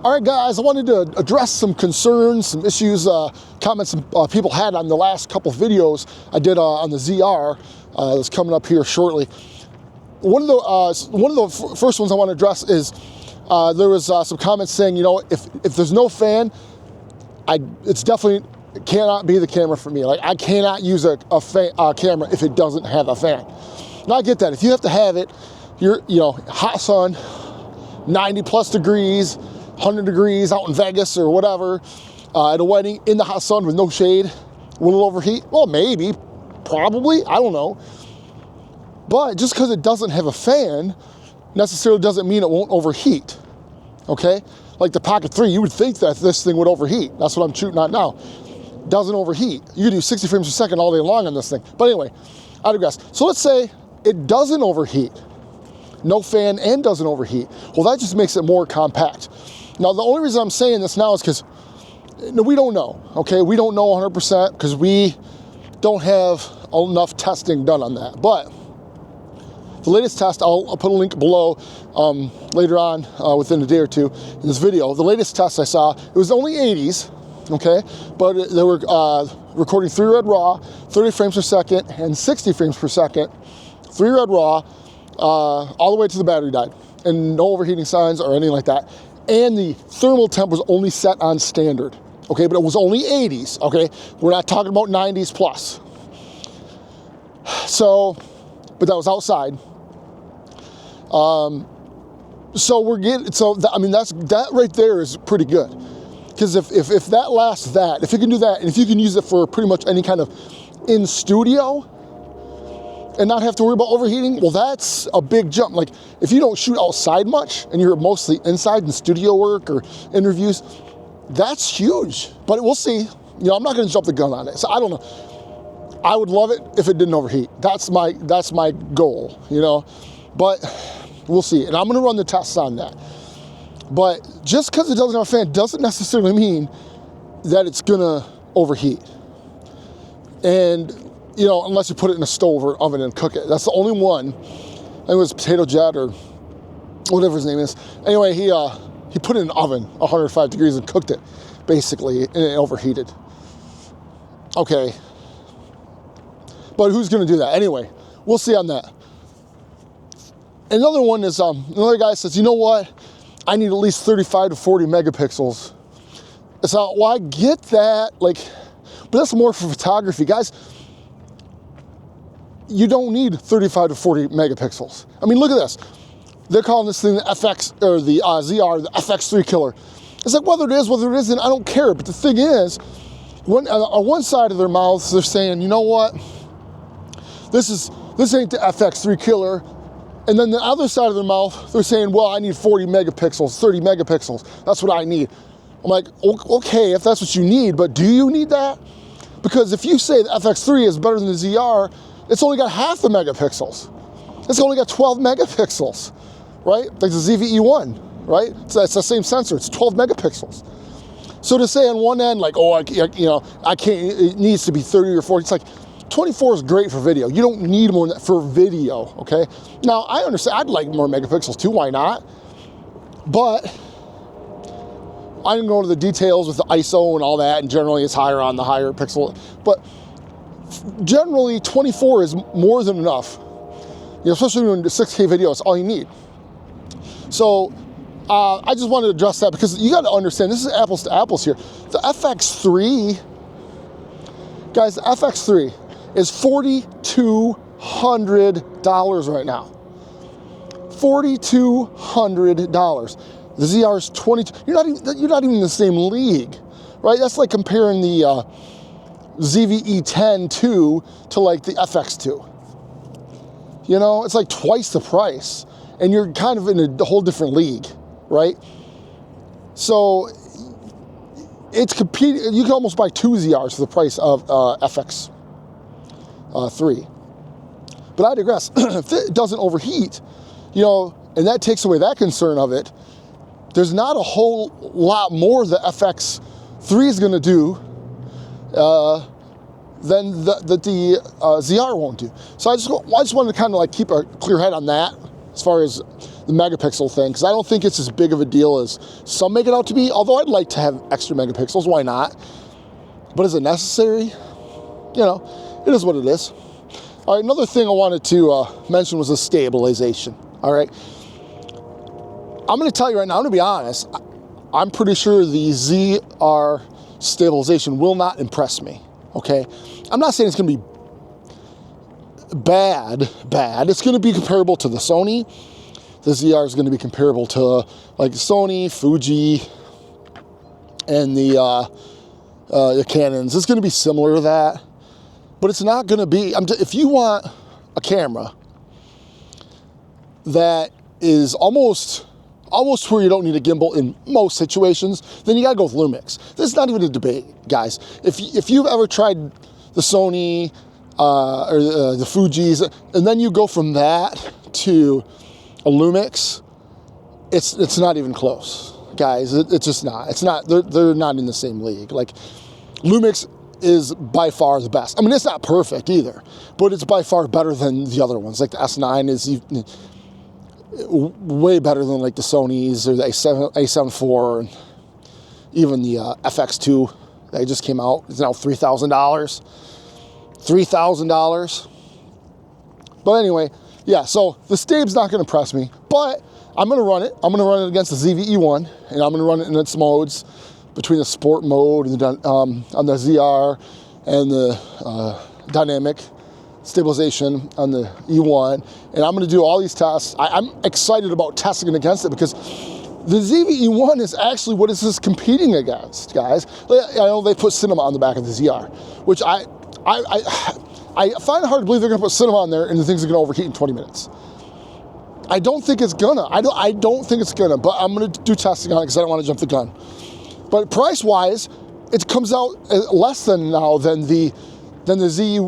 All right, guys, I wanted to address some concerns, some issues, comments people had on the last couple videos I did on the ZR that's coming up here shortly. One of the first ones I want to address is there was some comments saying, you know, if there's no fan, it's definitely cannot be the camera for me. Like, I cannot use a camera if it doesn't have a fan. Now, I get that. If you have to have it, you know, hot sun, 90 plus degrees, 100 degrees out in Vegas or whatever, at a wedding in the hot sun with no shade, will it overheat? Well, maybe, probably, I don't know. But just because it doesn't have a fan necessarily doesn't mean it won't overheat, okay? Like the Pocket 3, you would think that this thing would overheat. That's what I'm shooting on now. Doesn't overheat. You can do 60 frames per second all day long on this thing. But anyway, I digress. So let's say it doesn't overheat. No fan and doesn't overheat. Well, that just makes it more compact. Now, the only reason I'm saying this now is because we don't know, okay? We don't know 100% because we don't have enough testing done on that. But the latest test, I'll put a link below later on within a day or two in this video. The latest test I saw, it was only 80s, okay? But they were recording 3 red raw, 30 frames per second, and 60 frames per second. 3 red raw, all the way to the battery died. And no overheating signs or anything like that. And the thermal temp was only set on standard, okay? But it was only 80s, okay? We're not talking about 90s plus. So, but that was outside. So we're getting, I mean, that right there is pretty good. Because if that lasts that, if you can do that, and if you can use it for pretty much any kind of in studio and not have to worry about overheating, well, that's a big jump. Like, if you don't shoot outside much and you're mostly inside in studio work or interviews, that's huge. But we'll see. You know, I'm not going to jump the gun on it. So I don't know. I would love it if it didn't overheat. That's my goal, you know. But we'll see. And I'm going to run the tests on that. But just because it doesn't have a fan doesn't necessarily mean that it's going to overheat. And, you know, unless you put it in a stove or oven and cook it. That's the only one. I think it was Potato Jet or whatever his name is. Anyway, he put it in an oven, 105 degrees, and cooked it, basically, and it overheated. Okay. But who's going to do that? Anyway, we'll see on that. Another one is, another guy says, you know what? I need at least 35 to 40 megapixels. So, well, I get that, like, but that's more for photography. Guys, you don't need 35 to 40 megapixels. I mean, look at this. They're calling this thing the FX, or the ZR, the FX3 killer. It's like, whether it is, whether it isn't, I don't care. But the thing is, on one side of their mouths, they're saying, you know what? This ain't the FX3 killer. And then the other side of their mouth, they're saying, well, I need 40 megapixels, 30 megapixels. That's what I need. I'm like, okay, if that's what you need, but do you need that? Because if you say the FX3 is better than the ZR, it's only got half the megapixels. It's only got 12 megapixels, right? Like the ZVE1, right? So it's the same sensor, it's 12 megapixels. So to say on one end, like, oh, I can't, it needs to be 30 or 40, it's like, 24 is great for video. You don't need more than that for video, okay? Now, I understand, I'd like more megapixels too, why not? But I didn't go into the details with the ISO and all that, and generally it's higher on the higher pixel. But generally, 24 is more than enough. You know, especially when you do 6K video, it's all you need. So, I just wanted to address that because you got to understand, this is apples to apples here. The FX3, guys, the FX3 is $4,200 right now. $4,200. The ZR is $22. You're not even in the same league, right? That's like comparing the ZVE10-2 to like the FX2. You know, it's like twice the price, and you're kind of in a whole different league, right? So it's competing. You can almost buy 2 ZRs for the price of FX3. But I digress. If it doesn't overheat, you know, and that takes away that concern of it, there's not a whole lot more the FX3 is going to do than the ZR won't do. So I just wanted to kind of like keep a clear head on that as far as the megapixel thing, because I don't think it's as big of a deal as some make it out to be, although I'd like to have extra megapixels, why not? But is it necessary? You know, it is what it is. All right, another thing I wanted to mention was the stabilization, all right? I'm gonna tell you right now, I'm gonna be honest, I'm pretty sure the ZR stabilization will not impress me, okay? I'm not saying it's gonna be bad. It's gonna be comparable to the Sony. The ZR is gonna be comparable to like Sony, Fuji, and the Canons. It's gonna be similar to that, but it's not gonna be, if you want a camera that is almost where you don't need a gimbal in most situations, then you gotta go with Lumix. This is not even a debate, guys. If you've ever tried the Sony or the Fujis, and then you go from that to a Lumix, it's not even close, guys. It's just not. It's not. They're not in the same league. Like, Lumix is by far the best. I mean, it's not perfect either, but it's by far better than the other ones. Like the S9 is way better than like the Sonys or the A7 IV, and even the FX2 that just came out. It's now $3,000. $3,000. But anyway, yeah, so the Stabe's not gonna impress me, but I'm gonna run it. I'm gonna run it against the ZV-E1, and I'm gonna run it in its modes, between the sport mode and on the ZR and the dynamic stabilization on the E1, and I'm gonna do all these tests. I'm excited about testing it against it, because the ZV-E1 is actually what is this competing against, guys. I know they put cinema on the back of the ZR, which I find it hard to believe they're gonna put cinema on there and the thing's gonna overheat in 20 minutes. I don't think it's gonna. I don't think it's gonna, but I'm gonna do testing on it because I don't want to jump the gun. But price-wise, it comes out less than now than the ZR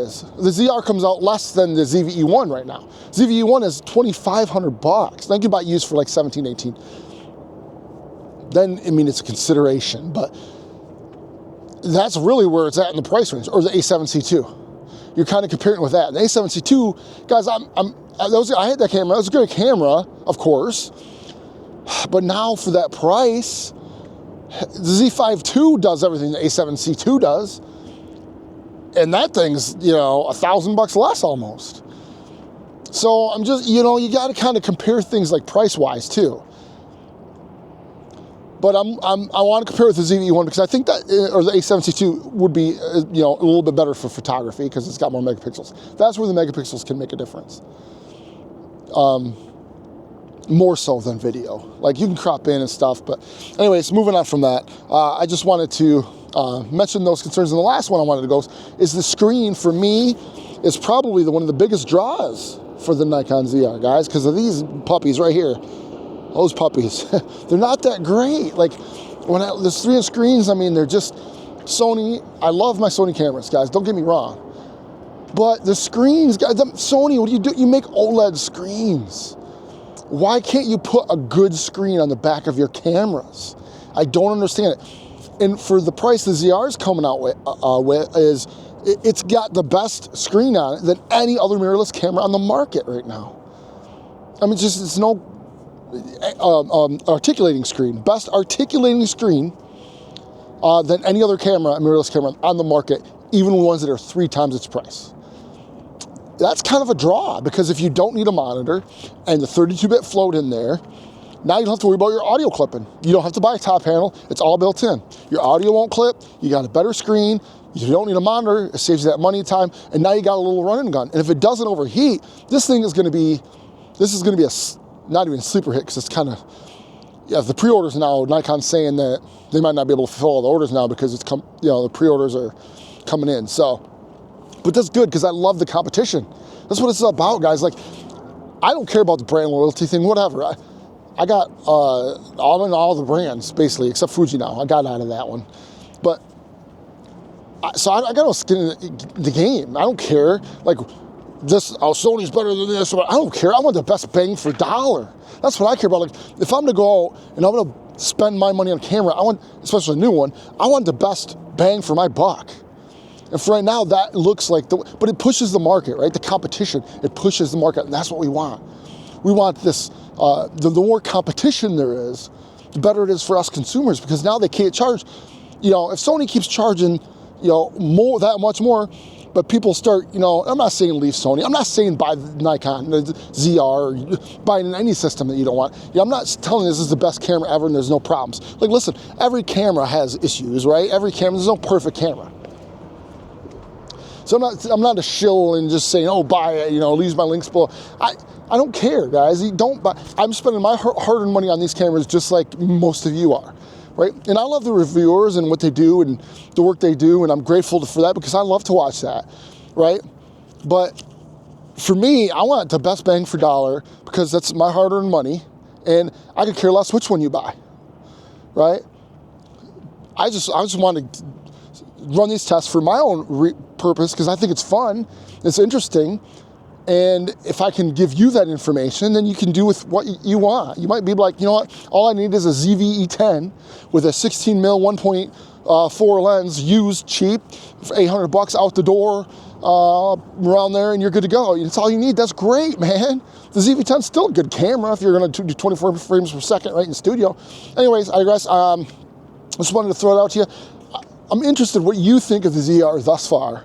is. The ZR comes out less than the ZV-E1 right now. ZV-E1 is $2,500. Then you can buy used for like 17, 18. Then, I mean, it's a consideration, but that's really where it's at in the price range, or the A7C II. You're kind of comparing it with that. And the A7C II, guys, I had that camera. It was a great camera, of course. But now for that price, the Z5 II does everything the A7C II does. And that thing's, you know, $1,000 less almost. So I'm just, you know, you got to kind of compare things like price-wise too. But I want to compare with the ZV-E1 because I think that, or the A7C II would be, you know, a little bit better for photography because it's got more megapixels. That's where the megapixels can make a difference. More so than video. Like, you can crop in and stuff, but anyways, moving on from that, I just wanted to mention those concerns. And the last one I wanted to go is the screen. For me, is probably one of the biggest draws for the Nikon ZR, guys, because of these puppies right here. Those puppies, they're not that great. Like, there's 3-inch screens, I mean, they're just Sony. I love my Sony cameras, guys, don't get me wrong. But the screens, guys, Sony, what do you do? You make OLED screens. Why can't you put a good screen on the back of your cameras? I don't understand it. And for the price the ZR is coming out with, it's got the best screen on it than any other mirrorless camera on the market right now. I mean, it's no articulating screen. Best articulating screen than any other camera, mirrorless camera on the market, even ones that are 3 times its price. That's kind of a draw, because if you don't need a monitor and the 32-bit float in there, now you don't have to worry about your audio clipping. You don't have to buy a top panel. It's all built in. Your audio won't clip. You got a better screen. You don't need a monitor. It saves you that money and time. And now you got a little run and gun. And if it doesn't overheat, this is going to be a, not even a sleeper hit, because it's kind of, yeah, the pre-orders now, Nikon's saying that they might not be able to fulfill all the orders now because the pre-orders are coming in. So, but that's good, because I love the competition. That's what it's about, guys. Like, I don't care about the brand loyalty thing, whatever. I got all the brands, basically, except Fuji now. I got out of that one. But, so I got no skin in the game. I don't care. Like, Sony's better than this. I don't care. I want the best bang for dollar. That's what I care about. Like, if I'm going to go out and I'm going to spend my money on camera, I want, especially a new one, I want the best bang for my buck. And for right now, that looks like but it pushes the market, right? The competition, it pushes the market, and that's what we want. we want this, the more competition there is, the better it is for us consumers, because now they can't charge, you know, if Sony keeps charging, you know, that much more, but people start, you know, I'm not saying leave Sony. I'm not saying buy Nikon, the ZR, or buy any system that you don't want. I'm not telling you this is the best camera ever and there's no problems. Like, listen, every camera has issues, right? Every camera, there's no perfect camera. So I'm not a shill and just saying, oh, buy it, you know, leave my links below. I don't care, guys. You don't buy. I'm spending my hard-earned money on these cameras just like most of you are. Right? And I love the reviewers and what they do and the work they do, and I'm grateful for that because I love to watch that, right? But for me, I want the best bang for dollar because that's my hard-earned money, and I could care less which one you buy, right? I just want to run these tests for my own purpose because I think it's fun, it's interesting, and if I can give you that information, then you can do with what you want. You might be like, you know what, all I need is a ZV-E10 with a 16 mil 1.4 lens, used, cheap, for $800 out the door, around there, and you're good to go. That's all you need. That's great, man. The ZV-10 is still a good camera if you're going to do 24 frames per second right in the studio. Anyways, I guess just wanted to throw it out to you. I'm interested in what you think of the ZR thus far.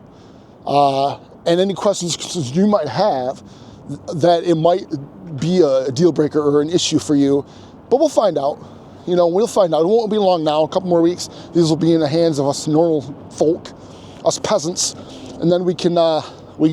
And any questions you might have that it might be a deal breaker or an issue for you. But we'll find out. You know, we'll find out. It won't be long now, a couple more weeks. These will be in the hands of us normal folk, us peasants. And then we can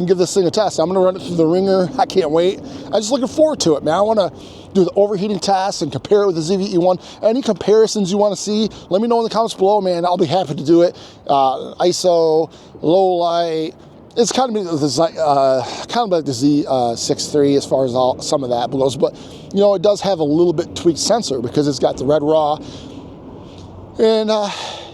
give this thing a test. I'm going to run it through the ringer. I can't wait. I'm just looking forward to it, man. I want to do the overheating test and compare it with the ZV-E1. Any comparisons you want to see, let me know in the comments below, man. I'll be happy to do it. ISO, low light. It's kind of like the Z6 III as far as some of that goes, but you know, it does have a little bit tweaked sensor because it's got the red raw, and you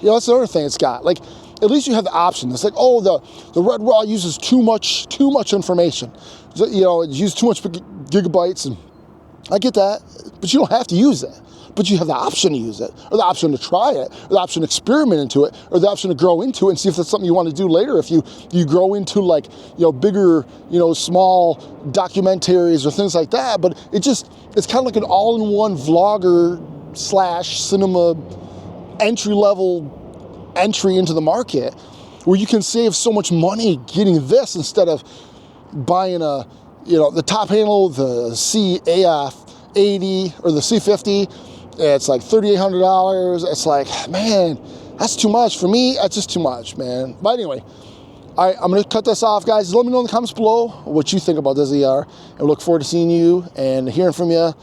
know, that's the other thing it's got. Like, at least you have the option. It's like, oh, the red raw uses too much information. So, you know, it uses too much gigabytes, and I get that, but you don't have to use it. But you have the option to use it, or the option to try it, or the option to experiment into it, or the option to grow into it and see if that's something you want to do later. If you grow into, like, you know, bigger, you know, small documentaries or things like that. But it's kind of like an all-in-one vlogger / cinema entry into the market, where you can save so much money getting this instead of buying the top handle, the CAF80 or the C50. It's like $3,800. It's like, man, that's too much for me. That's just too much, man. But anyway, I'm going to cut this off, guys. Let me know in the comments below what you think about the ZR, and we look forward to seeing you and hearing from you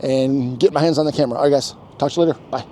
and getting my hands on the camera. All right, guys, talk to you later. Bye.